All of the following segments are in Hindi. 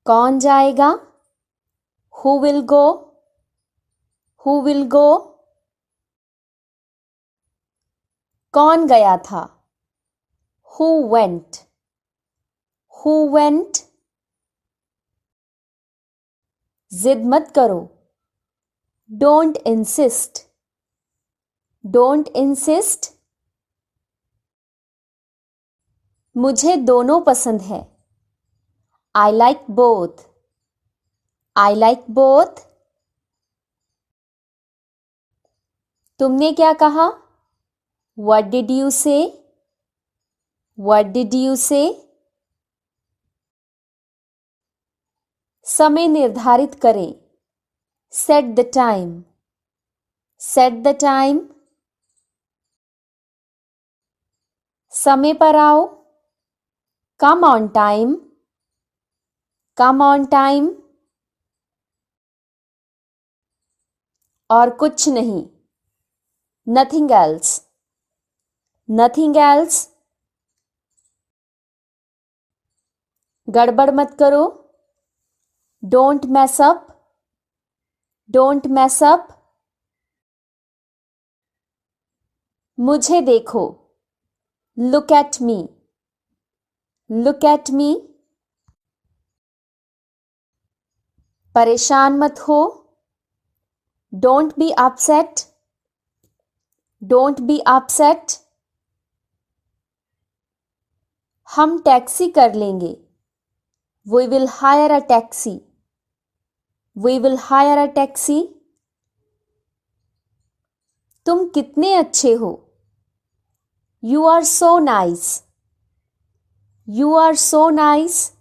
कौन जाएगा? Who will go? Who will go? कौन गया था? Who went? Who went? जिद मत करो. Don't insist. Don't insist. मुझे दोनों पसंद है. I like both. I like both. तुमने क्या कहा? What did you say? What did you say? समय निर्धारित करें. Set the time. Set the time. समय पर आओ. Come on time. Come on time. और कुछ नहीं. Nothing else. Nothing else. गड़बड़ मत करो. Don't mess up. Don't mess up. मुझे देखो. Look at me. Look at me. परेशान मत हो. Don't be upset. Don't be upset. हम टैक्सी कर लेंगे. We will hire a taxi. We will hire a taxi. तुम कितने अच्छे हो. You are so nice. You are so nice.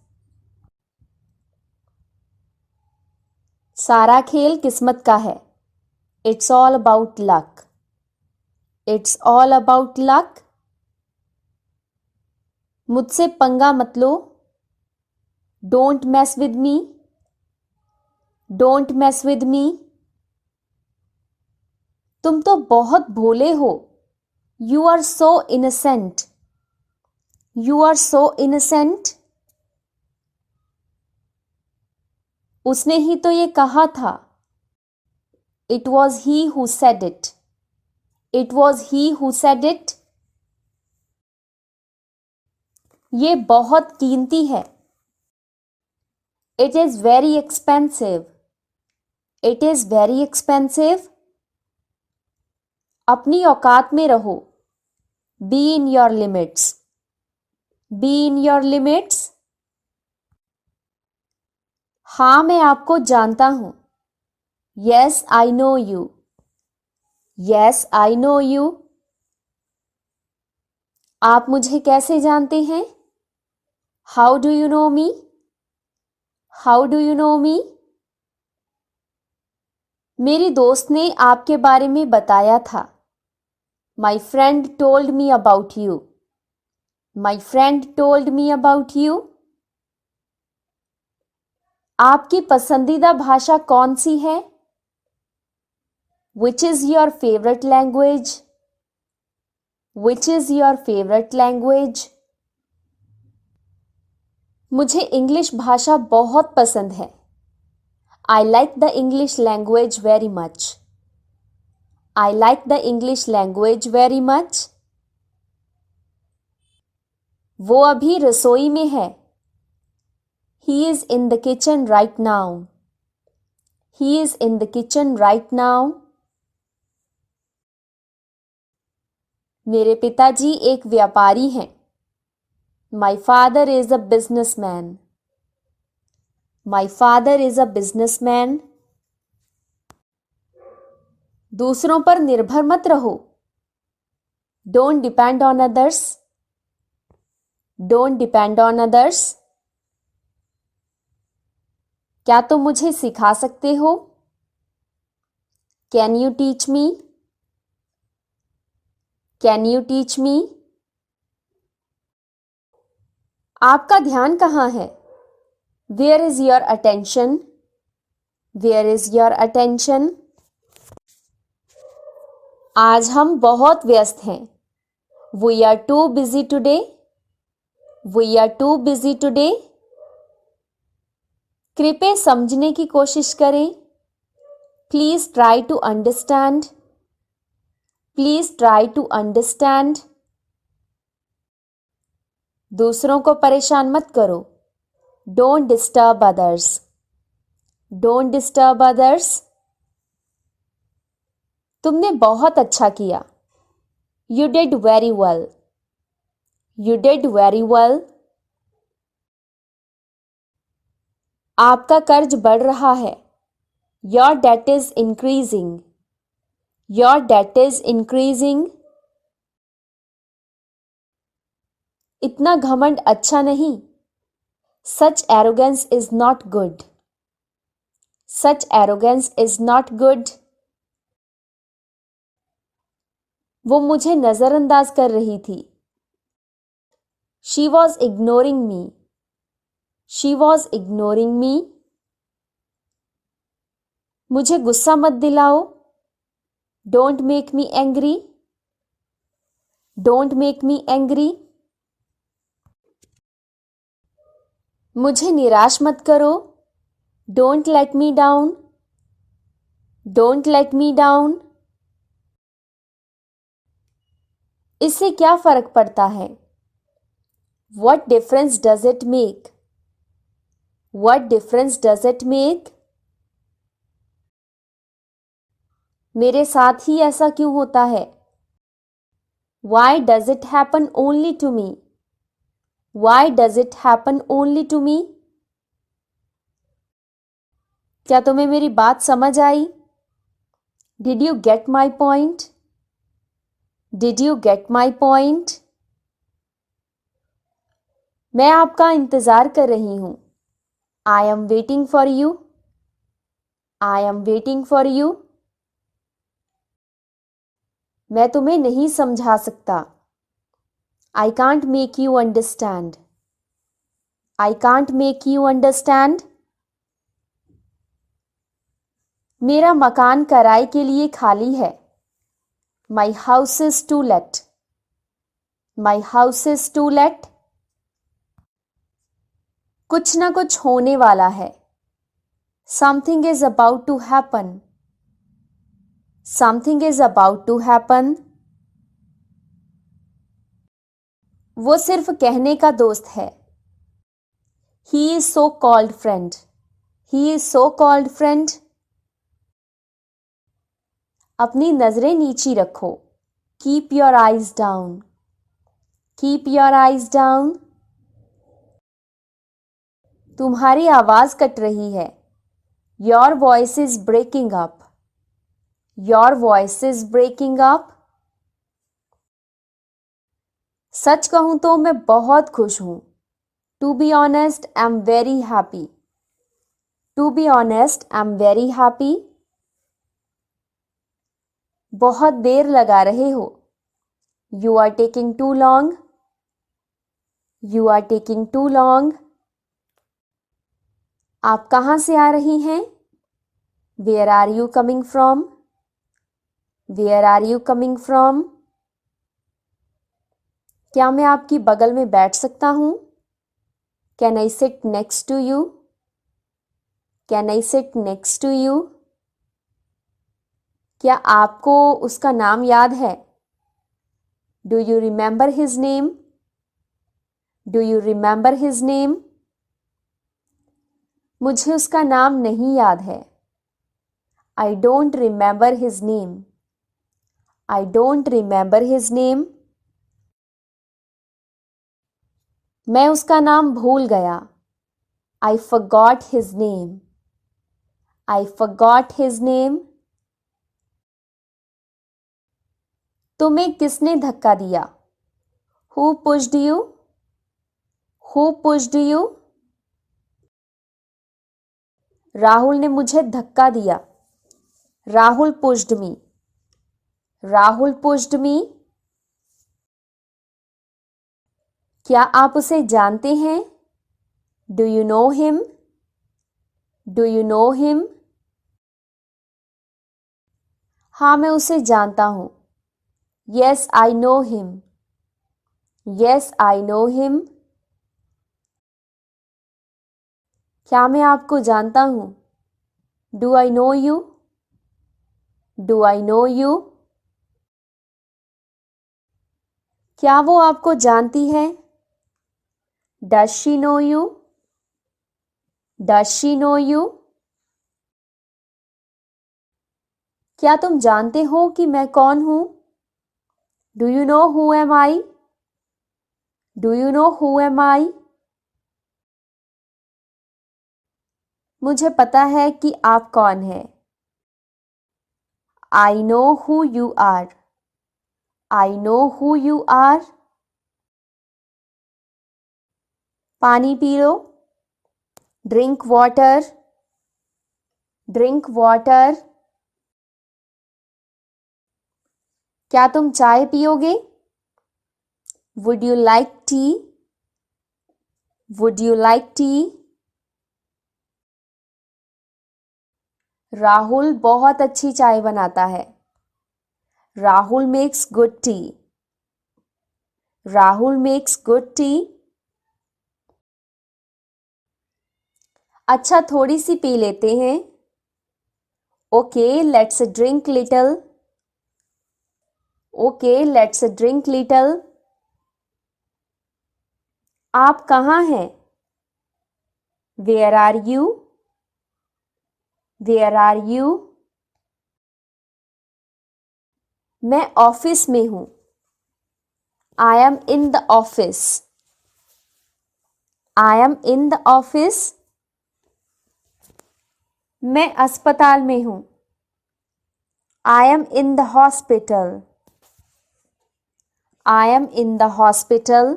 सारा खेल किस्मत का है. It's all about luck. It's all about luck. मुझसे पंगा मत लो. Don't mess with me. Don't mess with me. तुम तो बहुत भोले हो. You are so innocent. You are so innocent. उसने ही तो ये कहा था. It was he who said it. It was he who said it. ये बहुत कीमती है. It is very expensive. It is very expensive. अपनी औकात में रहो. Be in your limits. Be in your limits. हाँ मैं आपको जानता हूँ. Yes, I know you. Yes, I know you. आप मुझे कैसे जानते हैं? How do you know me? How do you know me? मेरी दोस्त ने आपके बारे में बताया था. My friend told me about you. My friend told me about you. आपकी पसंदीदा भाषा कौन सी है? Which is your favorite language? Which is your favorite language? मुझे इंग्लिश भाषा बहुत पसंद है. I like the English language very much. I like the English language very much. वो अभी रसोई में है. He is in the kitchen right now. He is in the kitchen right now. मेरे पिताजी एक व्यापारी हैं. My father is a businessman. My father is a businessman. दूसरों पर निर्भर मत रहो. Don't depend on others. Don't depend on others. क्या तुम मुझे सिखा सकते हो? Can you teach me? Can you teach me? आपका ध्यान कहाँ है? Where is your attention? Where is your attention? आज हम बहुत व्यस्त हैं. We are too busy today. We are too busy today. कृपया समझने की कोशिश करें। Please try to understand. Please try to understand. दूसरों को परेशान मत करो। Don't disturb others. Don't disturb others. तुमने बहुत अच्छा किया। You did very well. You did very well. आपका कर्ज बढ़ रहा है। Your debt is increasing. Your debt is increasing. इतना घमंड अच्छा नहीं। Such arrogance is not good. Such arrogance is not good. वो मुझे नजरअंदाज कर रही थी। She was ignoring me. She was ignoring मी। मुझे गुस्सा मत दिलाओ। Don't make me angry. Don't make me angry. मुझे निराश मत करो। Don't let me down. Don't let me down. इससे क्या फर्क पड़ता है? What difference does it make? What difference does it make? मेरे साथ ही ऐसा क्यों होता है? Why does it happen only to me? Why does it happen only to me? क्या तुम्हें मेरी बात समझ आई? Did you get my point? Did you get my point? मैं आपका इंतजार कर रही हूं। I am waiting for you. I am waiting for you. मैं तुम्हें नहीं समझा सकता। I can't make you understand. I can't make you understand. मेरा मकान किराए के लिए खाली है। My house is to let. My house is to let. कुछ ना कुछ होने वाला है। Something is about to happen. Something is about to happen. वो सिर्फ कहने का दोस्त है। He is so called friend. He is so called friend. अपनी नजरें नीची रखो। Keep your eyes down. Keep your eyes down. तुम्हारी आवाज कट रही है। Your voice is breaking up. Your voice is breaking up. सच कहूं तो मैं बहुत खुश हूं। To be honest, I'm very happy. To be honest, I'm very happy. बहुत देर लगा रहे हो। You are taking too long. You are taking too long. आप कहां से आ रही हैं? Where are you coming from? Where are you coming from? क्या मैं आपकी बगल में बैठ सकता हूं? Can I sit next to you? Can I sit next to you? क्या आपको उसका नाम याद है? Do you remember his name? Do you remember his name? मुझे उसका नाम नहीं याद है। I don't remember his name. I don't remember his name. मैं उसका नाम भूल गया। I forgot his name. I forgot his name. तुम्हें किसने धक्का दिया? Who pushed you? Who pushed you? Rahul ने मुझे धक्का दिया। Rahul pushed me. Rahul pushed me. क्या आप उसे जानते हैं? Do you know him? Do you know him? हाँ मैं उसे जानता हूँ। Yes, I know him. Yes, I know him. क्या मैं आपको जानता हूँ? Do I know you? Do I know you? क्या वो आपको जानती है? Does she know you? Does she know you? क्या तुम जानते हो कि मैं कौन हूँ? Do you know who am I? Do you know who am I? मुझे पता है कि आप कौन हैं। I know who you are. I know who you are. पानी पी लो। Drink water. Drink water. क्या तुम चाय पियोगे? Would you like tea? Would you like tea? Rahul बहुत अच्छी चाय बनाता है। Rahul makes good tea. Rahul makes good tea. अच्छा, थोड़ी सी पी लेते हैं। Okay, let's drink little. Okay, let's drink little. आप कहाँ हैं? Where are you? Where are you? मैं ऑफिस में हूँ। I am in the office. I am in the office. मैं अस्पताल में हूँ। I am in the hospital. I am in the hospital.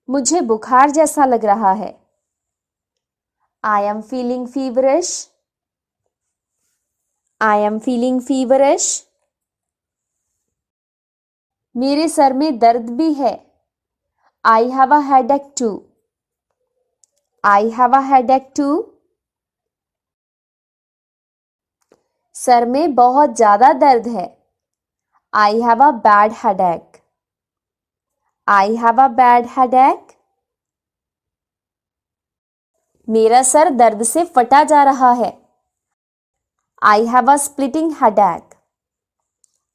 मुझे बुखार जैसा लग रहा है। I am feeling feverish. I am feeling feverish. मेरे सर में दर्द भी है। I have a headache too. I have a headache too. सर में बहुत ज्यादा दर्द है। I have a bad headache. I have a bad headache. मेरा सर दर्द से फटा जा रहा है। I have a splitting headache.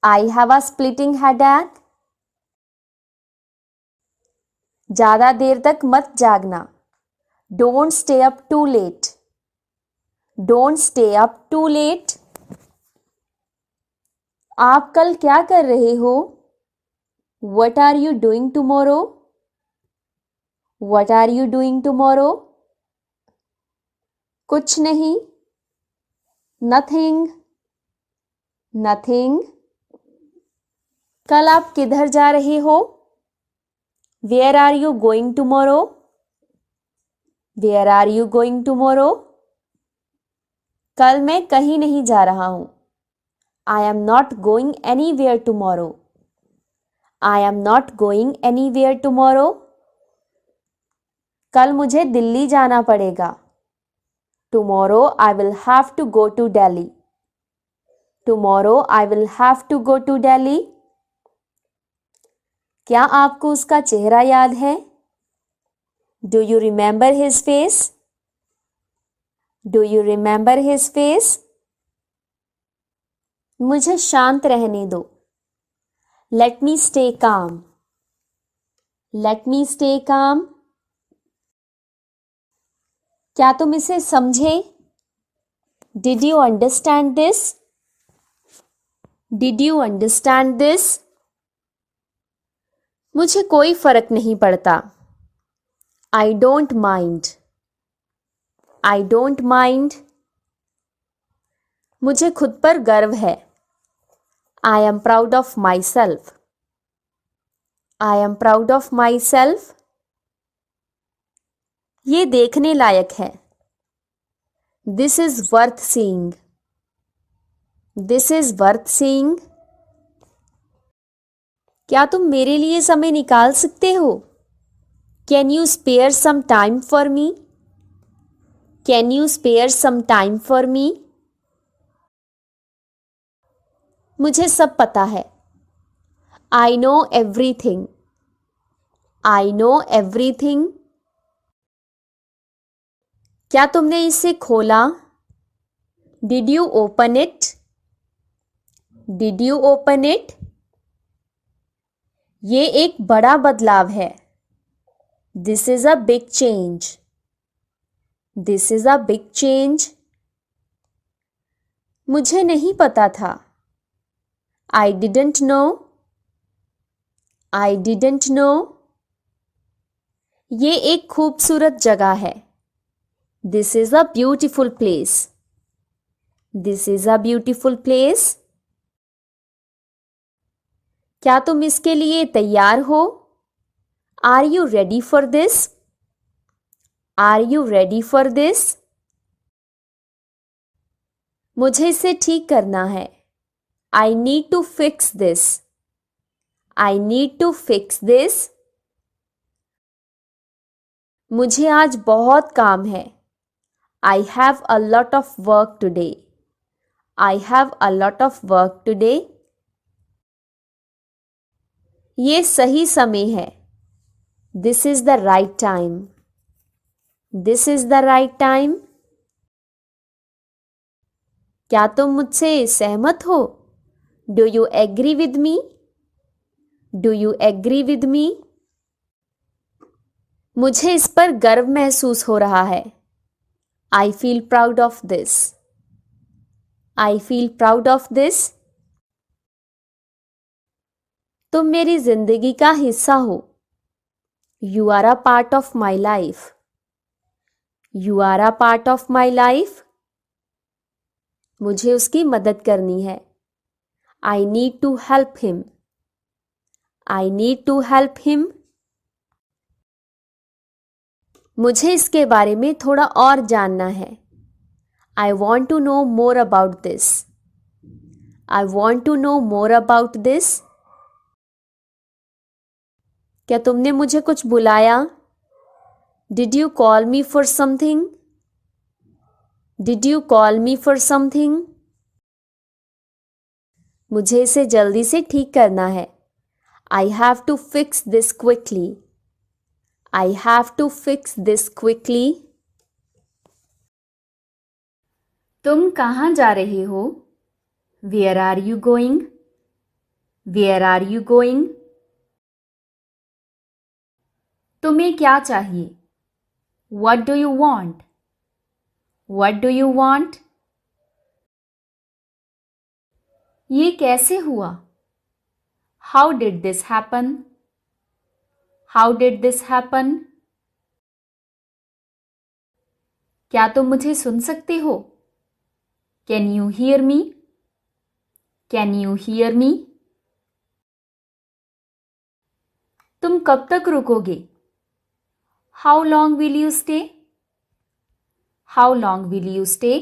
I have a splitting headache. ज्यादा देर तक मत जागना। Don't stay up too late. Don't stay up too late. आप कल क्या कर रहे हो? What are you doing tomorrow? What are you doing tomorrow? कुछ नहीं। नथिंग। नथिंग। कल आप किधर जा रहे हो? Where are you going tomorrow? Where are you going tomorrow? कल मैं कहीं नहीं जा रहा हूं। I am not going anywhere tomorrow. I am not going anywhere tomorrow. कल मुझे दिल्ली जाना पड़ेगा। Tomorrow I will have to go to Delhi. Tomorrow I will have to go to Delhi. क्या आपको उसका चेहरा याद है? Do you remember his face? Do you remember his face? मुझे शांत रहने दो। Let me stay calm. Let me stay calm. क्या तुम इसे समझे? Did you understand this? Did you understand this? मुझे कोई फर्क नहीं पड़ता। I don't mind. I don't mind. मुझे खुद पर गर्व है। I am proud of myself. I am proud of myself. ये देखने लायक है। This is worth seeing. This is worth seeing. क्या तुम मेरे लिए समय निकाल सकते हो? Can you spare some time for me? Can you spare some time for me? मुझे सब पता है। I know everything. I know everything. क्या तुमने इसे खोला? Did you open it? Did you open it? ये एक बड़ा बदलाव है. This is a big change. This is a big change. मुझे नहीं पता था. I didn't know. I didn't know. ये एक खूबसूरत जगह है. This is a beautiful place. This is a beautiful place. क्या तुम इसके लिए तैयार हो? Are you ready for this? Are you ready for this? मुझे इसे ठीक करना है. I need to fix this. I need to fix this. मुझे आज बहुत काम है. I have a lot of work today. I have a lot of work today. ये सही समय है. This is the right time. This is the right time. क्या तुम मुझसे सहमत हो? Do you agree with me? Do you agree with me? मुझे इस पर गर्व महसूस हो रहा है. I feel proud of this. I feel proud of this. तुम मेरी जिंदगी का हिस्सा हो. You are a part of my life. You are a part of my life. मुझे उसकी मदद करनी है. I need to help him. I need to help him. मुझे इसके बारे में थोड़ा और जानना है. I want to know more about this. I want to know more about this. क्या तुमने मुझे कुछ बुलाया? Did you call me for something? Did you call me for something? मुझे इसे जल्दी से ठीक करना है. I have to fix this quickly. I have to fix this quickly. तुम कहाँ जा रहे हो? Where are you going? Where are you going? तुम्हें क्या चाहिए? What do you want? What do you want? ये कैसे हुआ? How did this happen? How did this happen? क्या तुम मुझे सुन सकते हो? Can you hear me? Can you hear me? तुम कब तक रुकोगे? How long will you stay? How long will you stay?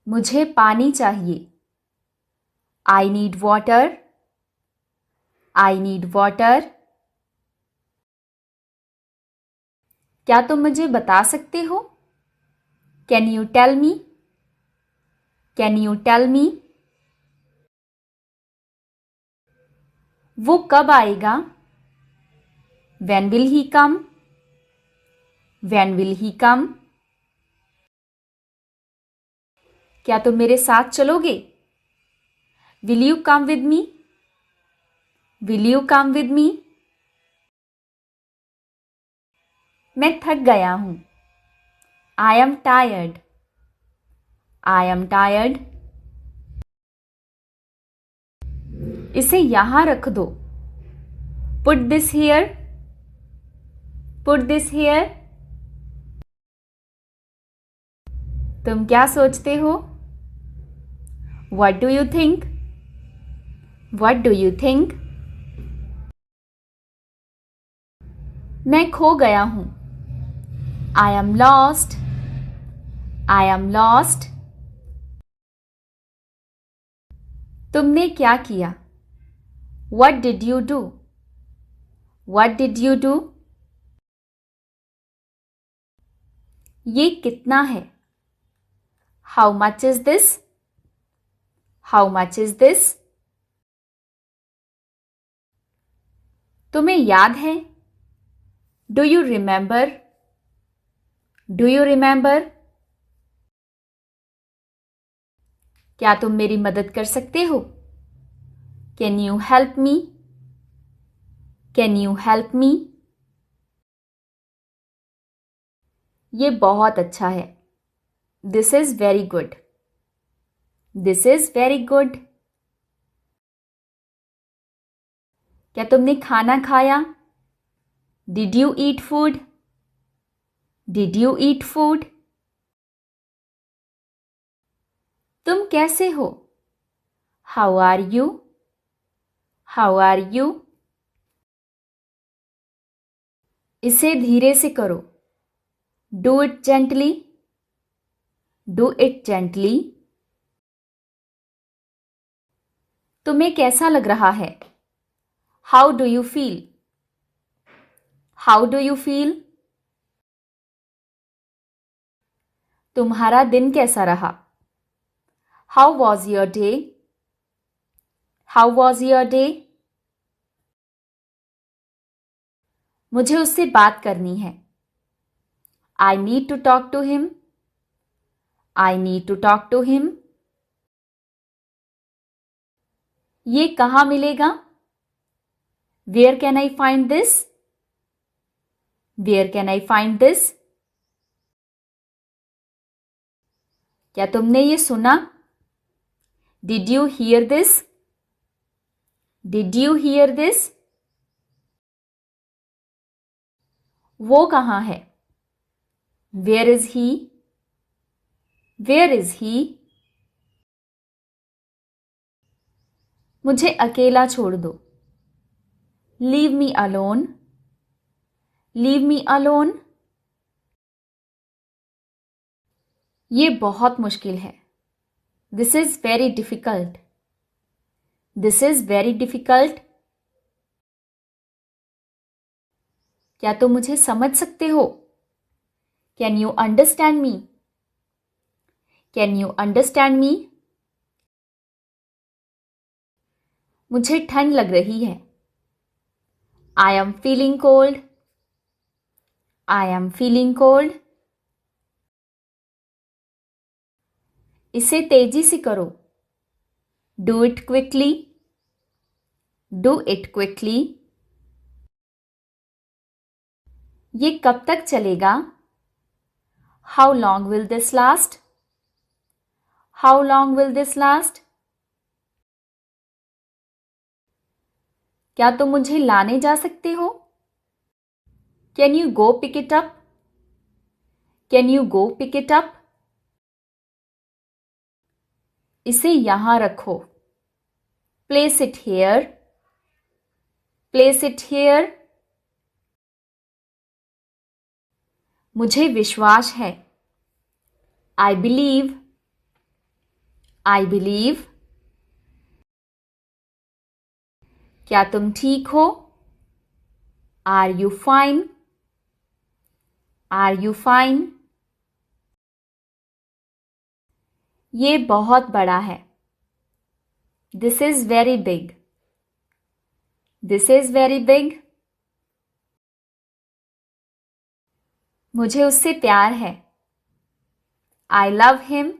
मुझे पानी चाहिए. I need water. I need water. क्या तुम मुझे बता सकते हो? Can you tell me? Can you tell me? वो कब आएगा? When will he come? When will he come? क्या तुम मेरे साथ चलोगे? Will you come with me? Will you come with me? मैं थक गया हूँ. I am tired. I am tired. इसे यहाँ रख दो. Put this here. Put this here. तुम क्या सोचते हो? What do you think? What do you think? मैं खो गया हूँ. I am lost. I am lost. तुमने क्या किया? What did you do? What did you do? ये कितना है? How much is this? How much is this? तुम्हें याद है? Do you remember? Do you remember? क्या तुम मेरी मदद कर सकते हो? Can you help me? Can you help me? ये बहुत अच्छा है। This is very good. This is very good. क्या तुमने खाना खाया? Did you eat food? Did you eat food? तुम कैसे हो? How are you? How are you? इसे धीरे से करो। Do it gently. Do it gently. तुम्हें कैसा लग रहा है? How do you feel? How do you feel? तुम्हारा दिन कैसा रहा? How was your day? How was your day? मुझे उससे बात करनी है। I need to talk to him. I need to talk to him. ये कहाँ मिलेगा? Where can I find this? Where can I find this? क्या तुमने ये सुना? Did you hear this? Did you hear this? वो कहाँ है? Where is he? Where is ही? मुझे अकेला छोड़ दो। Leave me alone. Leave me alone. ये बहुत मुश्किल है। This is very difficult. This is very difficult. क्या तुम मुझे समझ सकते हो? Can you understand me? Can you understand me? मुझे ठंड लग रही है। I am feeling cold. I am feeling cold. इसे तेजी से करो। Do it quickly. Do it quickly. ये कब तक चलेगा? How long will this last? How long will this last? क्या तुम मुझे लाने जा सकते हो? Can you go pick it up? Can you go pick it up? इसे यहां रखो। Place it here. Place it here. मुझे विश्वास है। I believe. I believe. क्या तुम ठीक हो? Are you fine? Are you fine? ये बहुत बड़ा है। This is very big. This is very big. मुझे उससे प्यार है। I love him.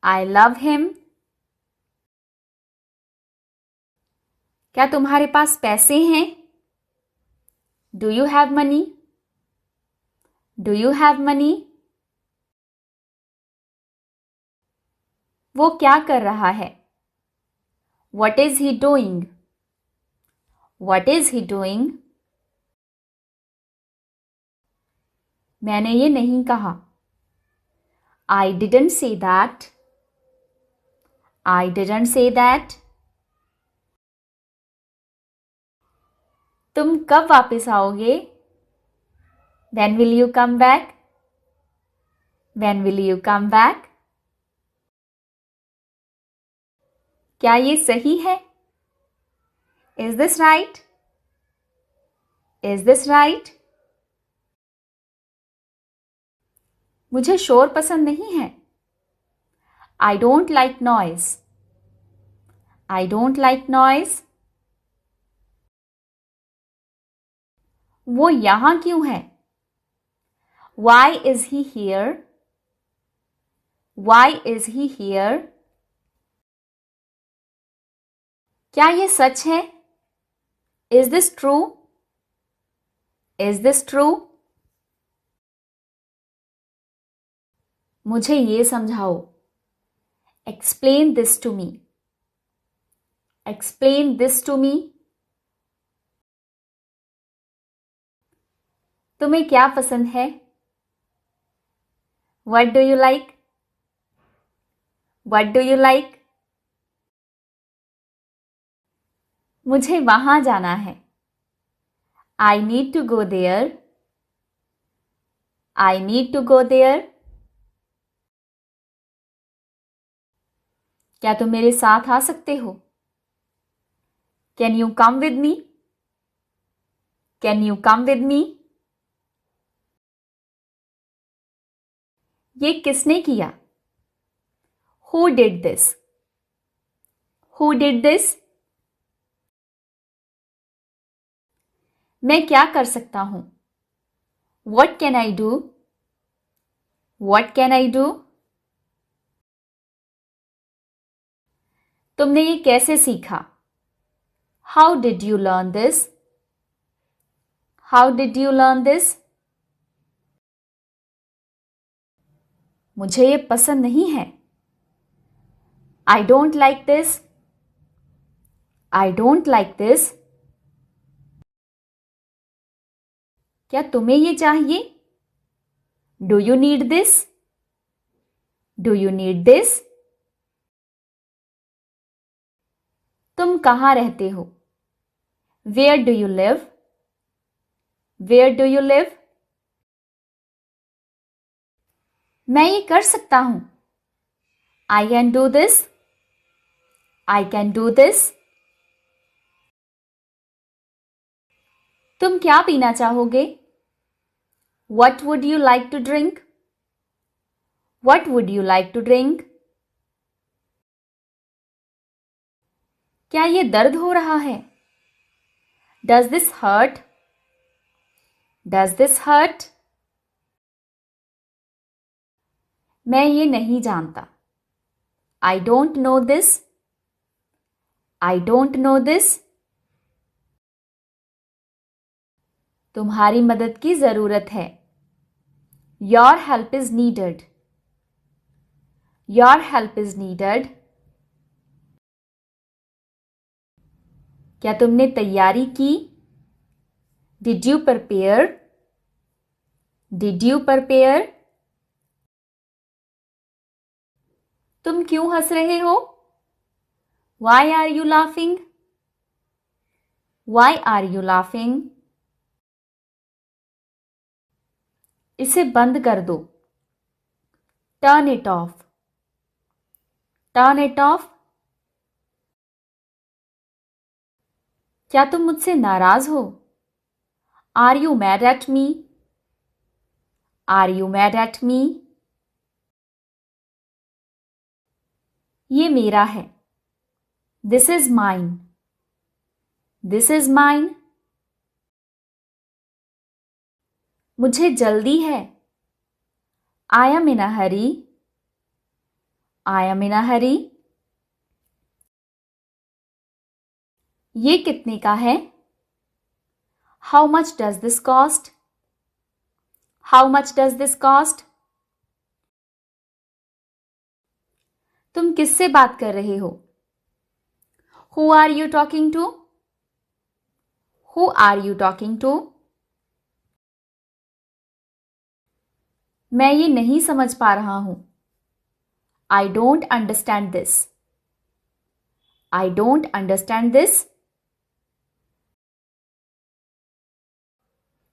I love him. क्या तुम्हारे पास पैसे हैं? Do you have money? Do you have money? वो क्या कर रहा है? What is he doing? What is he doing? मैंने ये नहीं कहा। I didn't say that. I didn't say that. तुम कब वापस आओगे? When will you come back? When will you come back? क्या ये सही है? Is this right? Is this right? मुझे शोर पसंद नहीं है। I don't like noise. I don't like noise. वो यहाँ क्यों है? Why is he here? Why is he here? क्या ये सच है? Is this true? Is this true? मुझे ये समझाओ. Explain this to me. Explain this to me. तुम्हें क्या पसंद है? What do you like? What do you like? मुझे वहां जाना है. I need to go there. I need to go there. क्या तुम मेरे साथ आ सकते हो? Can you come with me? Can you come with me? ये किसने किया? Who did this? Who did this? मैं क्या कर सकता हूं? What can I do? What can I do? तुमने ये कैसे सीखा? How did you learn this? How did you learn this? मुझे ये पसंद नहीं है. I don't like this. I don't like this. क्या तुम्हें ये चाहिए? Do you need this? Do you need this? तुम कहाँ रहते हो? Where do you live? Where do you live? मैं ये कर सकता हूं. I can do this. I can do this. तुम क्या पीना चाहोगे? What would you like to drink? What would you like to drink? क्या ये दर्द हो रहा है? Does this hurt? Does this hurt? मैं ये नहीं जानता. I don't know this. I don't know this. तुम्हारी मदद की जरूरत है. Your help is needed. Your help is needed. क्या तुमने तैयारी की? Did you prepare? Did you prepare? तुम क्यों हंस रहे हो? Why are you laughing? Why are you laughing? इसे बंद कर दो. Turn it off. Turn it off. क्या तुम मुझसे नाराज हो? Are you mad at me? Are you mad at me? ये मेरा है. This is mine. This is mine. मुझे जल्दी है. I am in a hurry. I am in a hurry. ये कितने का है? How much does this cost? How much does this cost? तुम किससे बात कर रहे हो? Who are you talking to? Who are you talking to? मैं ये नहीं समझ पा रहा हूं. I don't understand this. I don't understand this.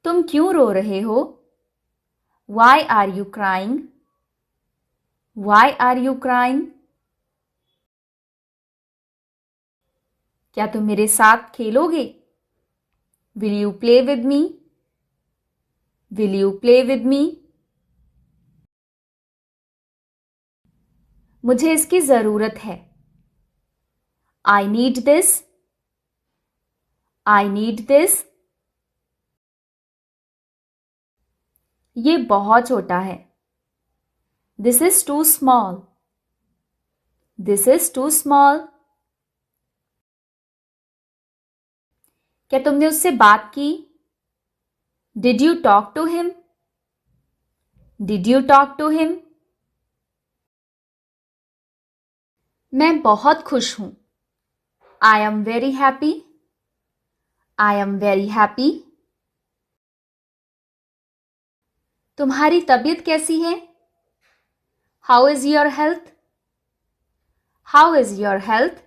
तुम क्यों रो रहे हो? Why are you crying? Why are you crying? क्या तुम मेरे साथ खेलोगे? Will you play with me? Will you play with me? मुझे इसकी जरूरत है. I need this. I need this. ये बहुत छोटा है. This is too small. This is too small. क्या तुमने उससे बात की? Did you talk to him? Did you talk to him? मैं बहुत खुश हूं. I am very happy. I am very happy. तुम्हारी तबीयत कैसी है? How is your health? How is your health?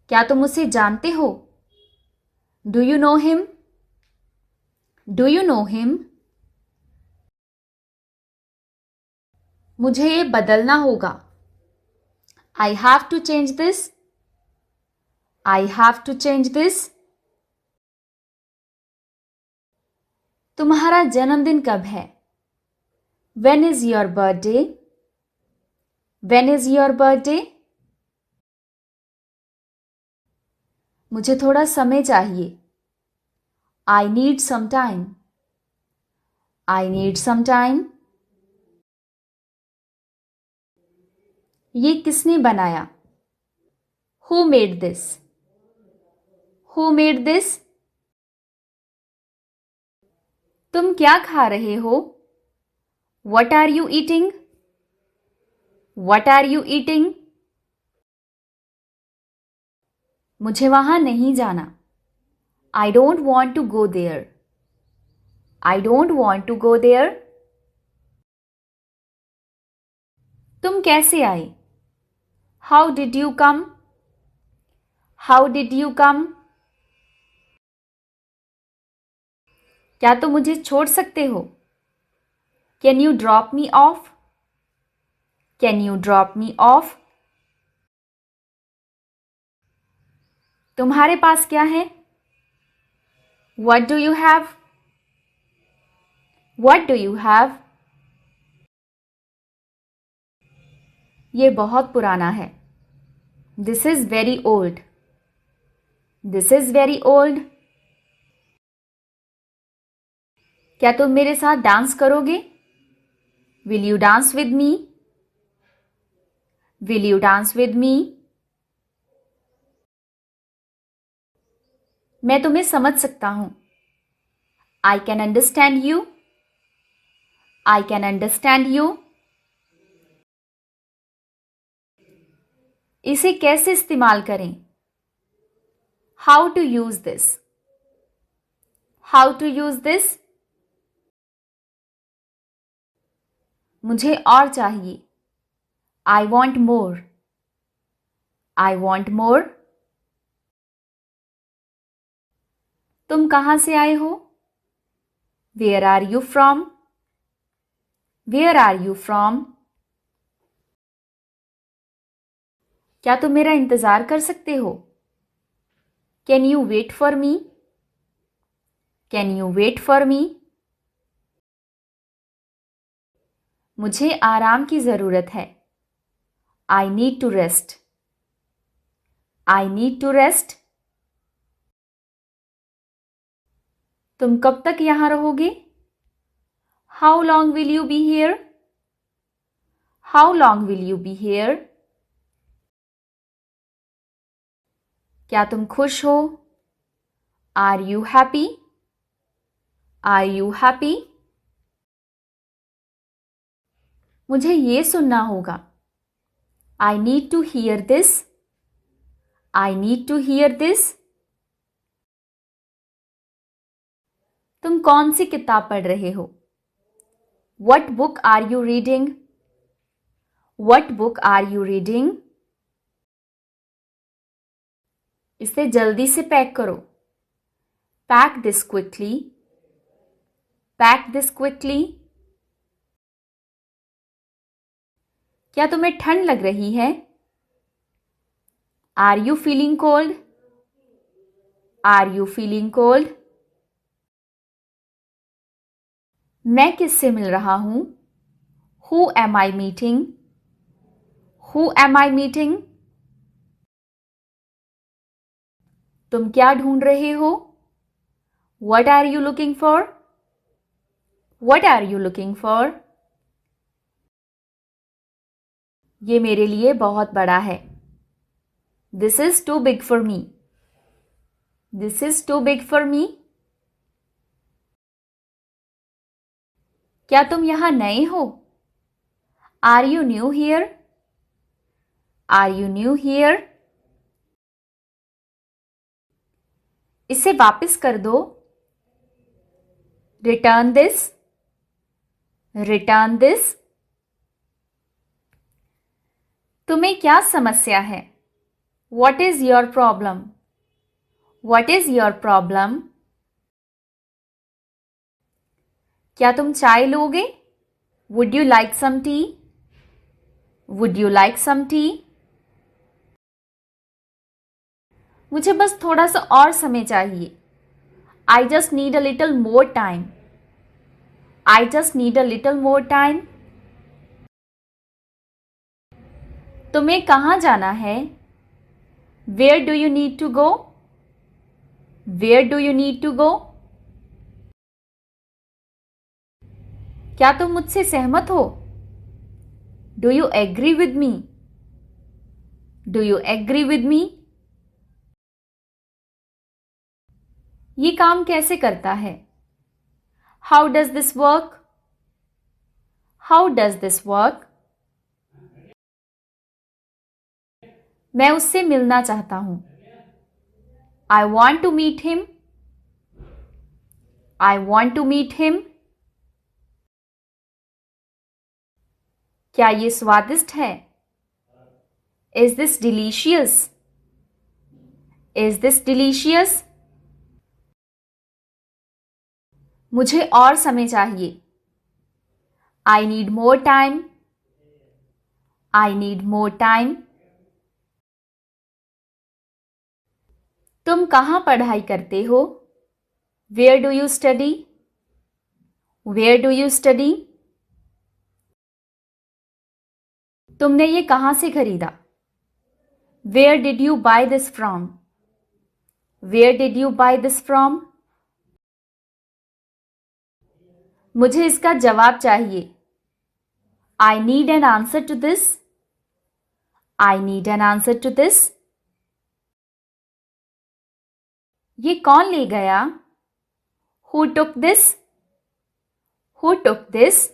क्या तुम उसे जानते हो? Do you know him? Do you know him? मुझे ये बदलना होगा. I have to change this. I have to change this. तुम्हारा जन्मदिन कब है? When is your birthday? When is your birthday? मुझे थोड़ा समय चाहिए. I need some time. I need some time. ये किसने बनाया? Who made this? Who made this? तुम क्या खा रहे हो? What are you eating? What are you eating? मुझे वहां नहीं जाना. I don't want to go there. I don't want to go there. तुम कैसे आए? How did you come? How did you come? क्या तुम मुझे छोड़ सकते हो? Can you drop me off? Can you drop me off? तुम्हारे पास क्या है? What do you have? What do you have? ये बहुत पुराना है. This is very old. This is very old. क्या तुम मेरे साथ डांस करोगे? Will you dance with me? Will you dance with me? मैं तुम्हें समझ सकता हूं. I can understand you. I can understand you. इसे कैसे इस्तेमाल करें? How to use this? How to use this? मुझे और चाहिए. I want more. I want more. तुम कहां से आए हो? Where are you from? Where are you from? क्या तुम मेरा इंतजार कर सकते हो? Can you wait for me? Can you wait for me? मुझे आराम की जरूरत है. I need to rest. I need to rest. तुम कब तक यहां रहोगे? How long will you be here? How long will you be here? क्या तुम खुश हो? Are you happy? Are you happy? मुझे ये सुनना होगा. I need to hear this. I need to hear this. तुम कौन सी किताब पढ़ रहे हो? What book are you reading? What book are you reading? इसे जल्दी से पैक करो. Pack this quickly. Pack this quickly. क्या तुम्हें ठंड लग रही है? Are you feeling cold? Are you feeling cold? मैं किससे मिल रहा हूं? Who am I meeting? Who am I meeting? तुम क्या ढूंढ रहे हो? What are you looking for? What are you looking for? ये मेरे लिए बहुत बड़ा है. This is too big for me. This is too big for me. क्या तुम यहाँ नए हो? Are you new here? Are you new here? इसे वापस कर दो. Return this. Return this. तुम्हें क्या समस्या है? What is your problem? What is your problem? क्या तुम चाय लोगे? Would you like some tea? Would you like some tea? मुझे बस थोड़ा सा और समय चाहिए. I just need a little more time. I just need a little more time. तुम्हें कहाँ जाना है? Where do you need to go? Where do you need to go? क्या तुम मुझसे सहमत हो? Do you agree with me? Do you agree with me? ये काम कैसे करता है? How does this work? How does this work? मैं उससे मिलना चाहता हूं. I want to meet him. I want to meet him. क्या ये स्वादिष्ट है? Is this delicious? Is this delicious? मुझे और समय चाहिए. I need more time. I need more time. तुम कहाँ पढ़ाई करते हो? Where do you study? Where do you study? तुमने ये कहाँ से खरीदा? Where did you buy this from? Where did you buy this from? मुझे इसका जवाब चाहिए. I need an answer to this. I need an answer to this. ये कौन ले गया? Who took this? Who took this?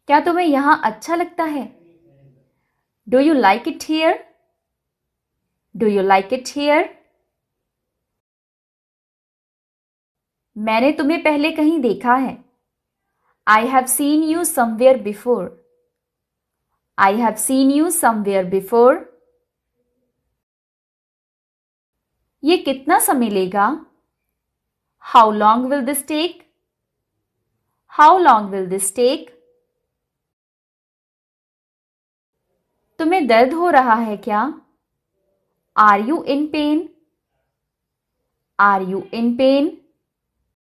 क्या तुम्हें यहाँ अच्छा लगता है? Do you like it here? Do you like it here? मैंने तुम्हें पहले कहीं देखा है. I have seen you somewhere before. I have seen you somewhere before. ये कितना समय लेगा? How long will this take? How long will this take? तुम्हें दर्द हो रहा है क्या? Are you in pain? Are you in pain?